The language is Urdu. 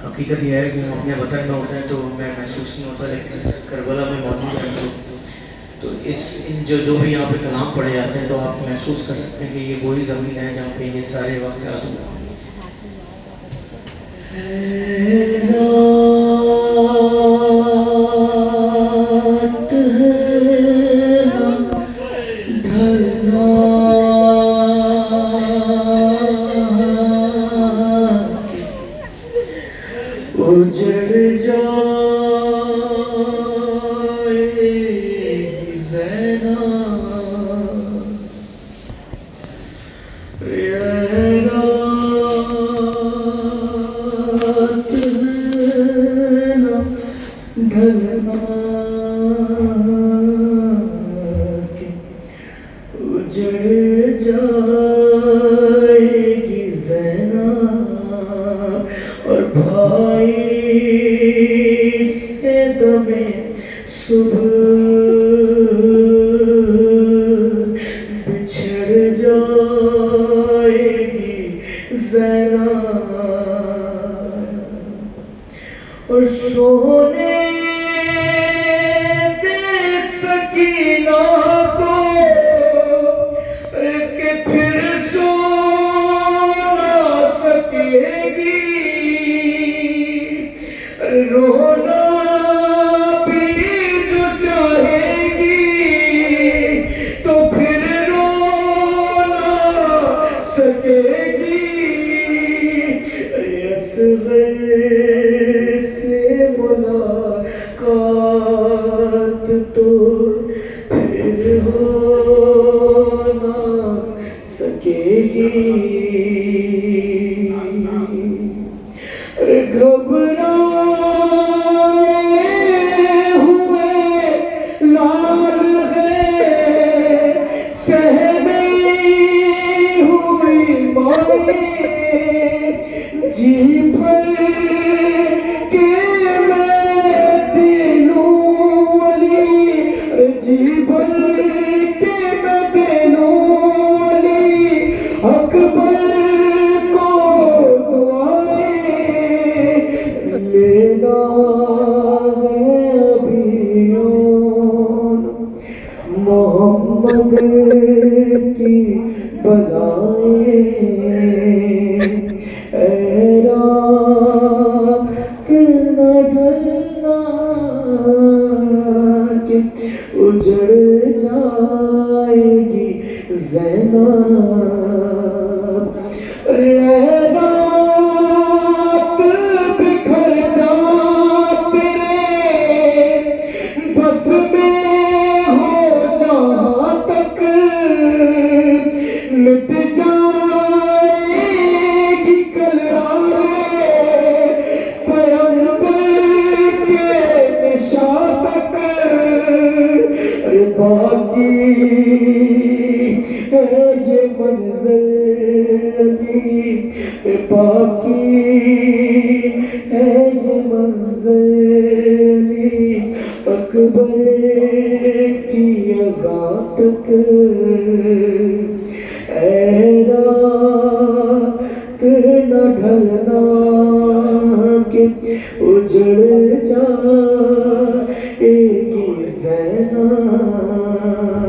حقیقت یہ ہے کہ ہم اپنے وطن میں ہوتے ہیں تو ہمیں محسوس نہیں ہوتا، لیکن کربلا میں موجود ہیں تو ان جو بھی یہاں پہ کلام پڑھے جاتے ہیں تو آپ محسوس کر سکتے ہیں کہ یہ وہی زمین ہے جہاں پہ یہ سارے واقعات ہوئے۔ اجڑ جائے زینا رات ڈھلنا اجڑ جائے گی زینا اور بھائی سے دمے صبح بچھڑ جائے گی زینا اور سونے دے سکینہ کو کہ پھر سو نہ سکے گی، رونا بھی جو چاہے گی تو پھر رو نہ سکے گی۔ اصغر سے ملاقات تو پھر ہو نہ سکے گی، گھبرائے ہوئے لال ہے سہمی ہوئی ماں جی بھر کے میں دلوں علی، جی بھر کے میں دلوں علی اکبر کو دعائیں لینا ہے ابھی اون محمد کی بلائیں، اے رات نہ ڈھلنا کہ اجڑ جائے گی زینب، اے رات بکھر جا تیرے بس میں ہو جہاں تک مٹ جائے گی کلارے پیغمبر کے نشاں تک، ارے باقی ہے یہ منظر علی، باقی ہے یہ منظر علی اکبر کی اذان تک، اے رات نہ ڈھلنا کہ اجڑ جائے گی زینب۔